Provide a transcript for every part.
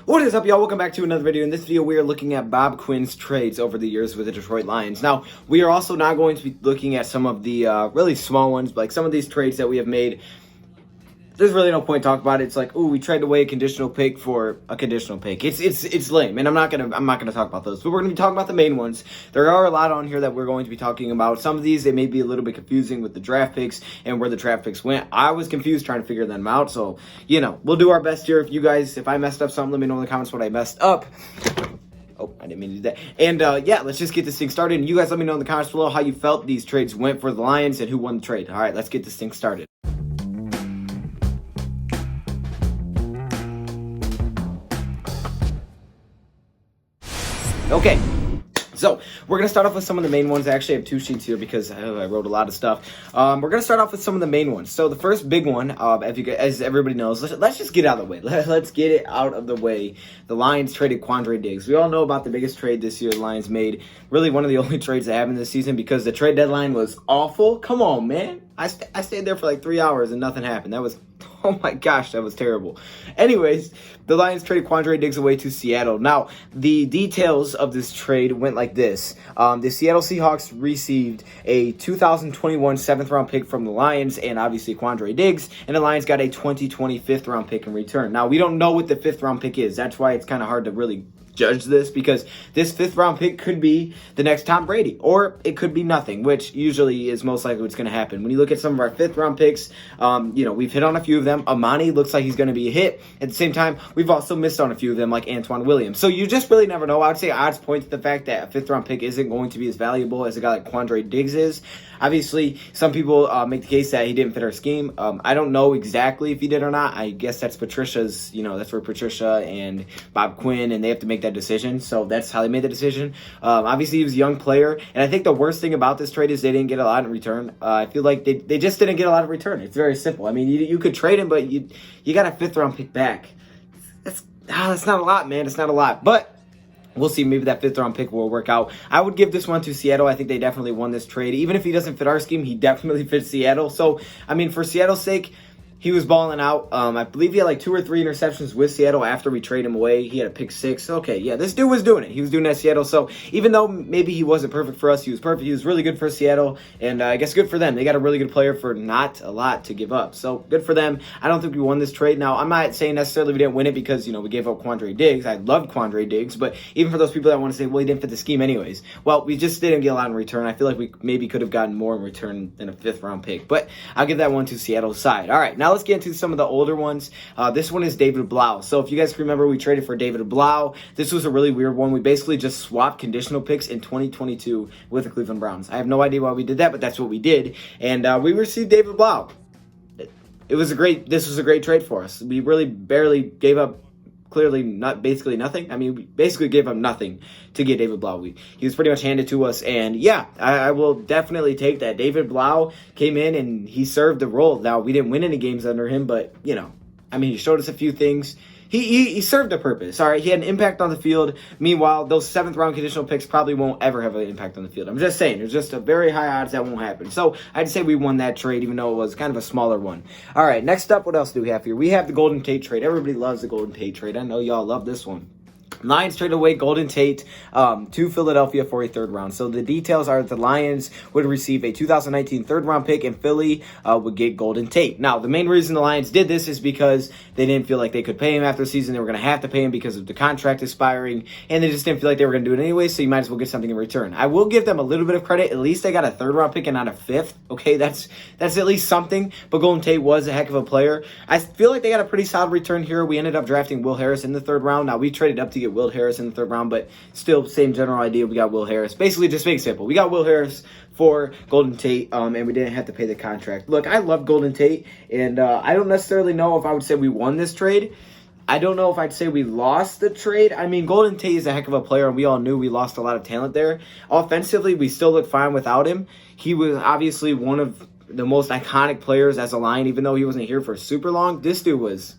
What is up, y'all? Welcome back to another video. In this video, we are looking at Bob Quinn's trades over the years with the Detroit Lions. Now, we are also not going to be looking at some of the really small ones, like some of these trades that we have made. There's really no point talking about it. It's like, ooh, we traded away a conditional pick for a conditional pick. It's lame, and I'm not gonna talk about those. But we're gonna be talking about the main ones. There are a lot on here that we're going to be talking about. Some of these, they may be a little bit confusing with the draft picks and where the draft picks went. I was confused trying to figure them out. So, we'll do our best here. If I messed up something, let me know in the comments what I messed up. Oh, I didn't mean to do that. And let's just get this thing started. And you guys let me know in the comments below how you felt these trades went for the Lions and who won the trade. All right, let's get this thing started. Okay, so we're going to start off with some of the main ones. I actually have two sheets here because I wrote a lot of stuff. We're going to start off with some of the main ones. So the first big one, as everybody knows, let's just get it out of the way. Let's get it out of the way. The Lions traded Quinns Trade. We all know about the biggest trade this year the Lions made. Really one of the only trades that happened this season because the trade deadline was awful. Come on, man. I stayed there for like 3 hours and nothing happened. That was... oh my gosh, that was terrible. Anyways, the Lions traded Quinns away to Seattle. Now, the details of this trade went like this. The Seattle Seahawks received a 2021 7th-round pick from the Lions and obviously Quinns, and the Lions got a 2020 5th-round pick in return. Now, we don't know what the 5th-round pick is. That's why it's kind of hard to really judge this, because this 5th-round pick could be the next Tom Brady, or it could be nothing, which usually is most likely what's going to happen. When you look at some of our 5th-round picks, we've hit on a few of them. Amani looks like he's going to be a hit. At the same time, we've also missed on a few of them, like Antoine Williams. So you just really never know. I would say odds point to the fact that a 5th-round pick isn't going to be as valuable as a guy like Quinns is. Obviously, some people make the case that he didn't fit our scheme. I don't know exactly if he did or not. I guess that's Patricia's, that's where Patricia and Bob Quinn, and they have to make that decision. So that's how they made the decision. Obviously, he was a young player. And I think the worst thing about this trade is they didn't get a lot in return. I feel like they just didn't get a lot of return. It's very simple. I mean, you could trade him, but you got a 5th-round pick back. That's not a lot, man. It's not a lot. But we'll see. Maybe that 5th-round pick will work out. I would give this one to Seattle. I think they definitely won this trade. Even if he doesn't fit our scheme, he definitely fits Seattle. So, I mean, for Seattle's sake, he was balling out. I believe he had like 2 or 3 interceptions with Seattle after we traded him away. He had a pick 6. Okay, yeah, this dude was doing it. He was doing that at Seattle. So even though maybe he wasn't perfect for us, he was perfect. He was really good for Seattle. And I guess good for them. They got a really good player for not a lot to give up. So good for them. I don't think we won this trade. Now, I'm not saying necessarily we didn't win it because, we gave up Quinns. I loved Quinns. But even for those people that want to say, well, he didn't fit the scheme anyways. Well, we just didn't get a lot in return. I feel like we maybe could have gotten more in return than a 5th-round pick. But I'll give that one to Seattle's side. All right, now let's get into some of the older ones. This one is David Blau. So if you guys remember, we traded for David Blau. This was a really weird one. We basically just swapped conditional picks in 2022 with the Cleveland Browns. I have no idea why we did that, but that's what we did. And we received David Blau. This was a great trade for us. We really barely gave up basically nothing. I mean, we basically gave him nothing to get David Blau. He was pretty much handed to us, and yeah, I will definitely take that. David Blau came in and he served the role. Now, we didn't win any games under him, but, he showed us a few things. He served a purpose, all right? He had an impact on the field. Meanwhile, those 7th-round conditional picks probably won't ever have an impact on the field. I'm just saying, there's just a very high odds that won't happen. So I'd say we won that trade, even though it was kind of a smaller one. All right, next up, what else do we have here? We have the Golden Tate trade. Everybody loves the Golden Tate trade. I know y'all love this one. Lions traded away Golden Tate to Philadelphia for a 3rd round. So the details are that the Lions would receive a 2019 3rd-round pick, and Philly would get Golden Tate. Now, the main reason the Lions did this is because they didn't feel like they could pay him after the season. They were going to have to pay him because of the contract expiring, and they just didn't feel like they were going to do it anyway, so you might as well get something in return. I will give them a little bit of credit. At least they got a 3rd-round pick and not a 5th. Okay, that's at least something, but Golden Tate was a heck of a player. I feel like they got a pretty solid return here. We ended up drafting Will Harris in the 3rd round. Now, we traded up to get Will Harris in the 3rd round, but still, same general idea. We got Will Harris. Basically, just make it simple. We got Will Harris for Golden Tate, and we didn't have to pay the contract. Look, I love Golden Tate, and I don't necessarily know if I would say we won this trade. I don't know if I'd say we lost the trade. I mean, Golden Tate is a heck of a player, and we all knew we lost a lot of talent there. Offensively, we still look fine without him. He was obviously one of the most iconic players as a Lion, even though he wasn't here for super long. This dude was...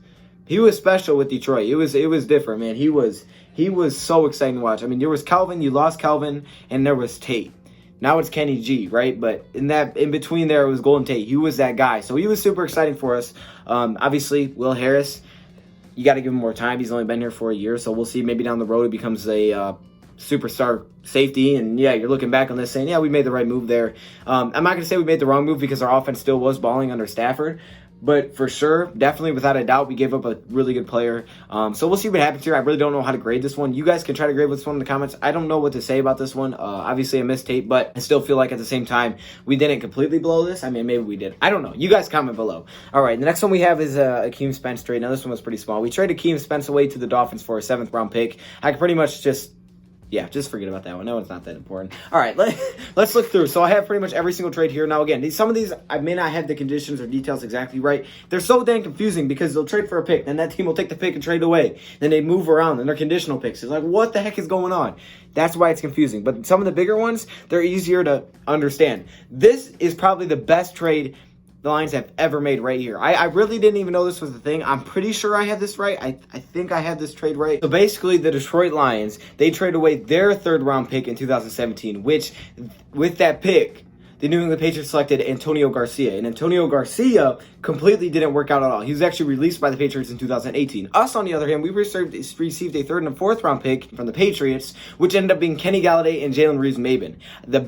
he was special with Detroit. It was different, man. He was so exciting to watch. I mean, there was Calvin, you lost Calvin, and there was Tate. Now it's Kenny G, right? But in between there, it was Golden Tate. He was that guy. So he was super exciting for us. Obviously, Will Harris, you got to give him more time. He's only been here for a year, so we'll see. Maybe down the road he becomes a superstar safety, and yeah, you're looking back on this saying, yeah, we made the right move there. I'm not going to say we made the wrong move because our offense still was balling under Stafford, but for sure, definitely without a doubt, we gave up a really good player. So we'll see what happens here. I really don't know how to grade this one. You guys can try to grade this one in the comments. I don't know what to say about this one. Obviously, I missed Tate, but I still feel like at the same time, we didn't completely blow this. I mean, maybe we did. I don't know. You guys comment below. All right, the next one we have is a Quinns trade. Now, this one was pretty small. We traded Quinns away to the Dolphins for a 7th round pick. I could pretty much just forget about that one. No, it's not that important. All right, let's look through. So I have pretty much every single trade here. Now, again, some of these, I may not have the conditions or details exactly right. They're so dang confusing because they'll trade for a pick, then that team will take the pick and trade away. Then they move around, and they're conditional picks. It's like, what the heck is going on? That's why it's confusing. But some of the bigger ones, they're easier to understand. This is probably the best trade the Lions have ever made right here. I really didn't even know this was the thing. I'm pretty sure I had this right. I think I had this trade right. So basically, the Detroit Lions, they trade away their 3rd round pick in 2017, which with that pick, the New England Patriots selected Antonio Garcia. And Antonio Garcia completely didn't work out at all. He was actually released by the Patriots in 2018. Us, on the other hand, we received a 3rd and 4th round pick from the Patriots, which ended up being Kenny Galladay and Jalen Reeves-Maybin. The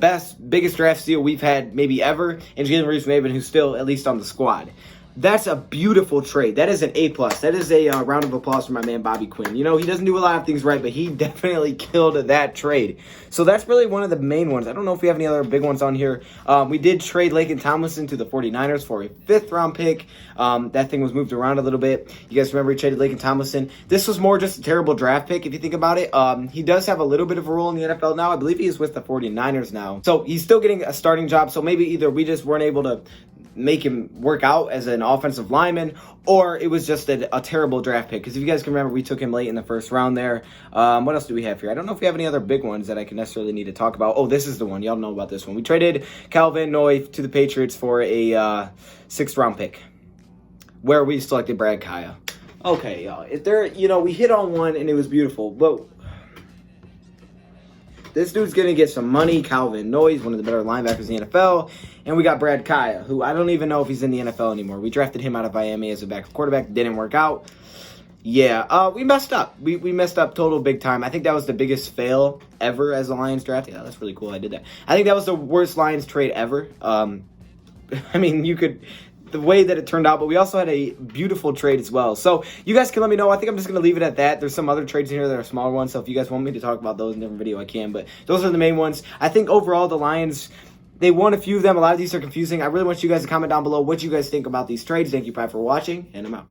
biggest draft steal we've had maybe ever, and Jalen Reeves-Maybin, who's still at least on the squad. That's a beautiful trade. That is an A+. That is a round of applause for my man Bobby Quinn. You know, he doesn't do a lot of things right, but he definitely killed that trade. So that's really one of the main ones. I don't know if we have any other big ones on here. We did trade Laken Tomlinson to the 49ers for a 5th round pick. That thing was moved around a little bit. You guys remember he traded Laken Tomlinson. This was more just a terrible draft pick if you think about it. He does have a little bit of a role in the NFL now. I believe he is with the 49ers now. So he's still getting a starting job. So maybe either we just weren't able to make him work out as an offensive lineman, or it was just a terrible draft pick. Because if you guys can remember, we took him late in the 1st round there. What else do we have here? I don't know if we have any other big ones that I can necessarily need to talk about. Oh, this is the one. Y'all know about this one. We traded Calvin Noy to the Patriots for a 6th round pick, where we selected Brad Kaya. Okay, y'all. If there, we hit on one and it was beautiful, but this dude's going to get some money. Calvin Noy, one of the better linebackers in the NFL. And we got Brad Kaya, who I don't even know if he's in the NFL anymore. We drafted him out of Miami as a backup quarterback. Didn't work out. Yeah, we messed up. We messed up total big time. I think that was the biggest fail ever as a Lions draft. Yeah, that's really cool. I did that. I think that was the worst Lions trade ever. I mean, the way that it turned out, but we also had a beautiful trade as well. So you guys can let me know. I think I'm just going to leave it at that. There's some other trades in here that are smaller ones, so if you guys want me to talk about those in a different video, I can, but those are the main ones. I think overall the Lions, they won a few of them. A lot of these are confusing. I really want you guys to comment down below what you guys think about these trades. Thank you, Pat, for watching, and I'm out.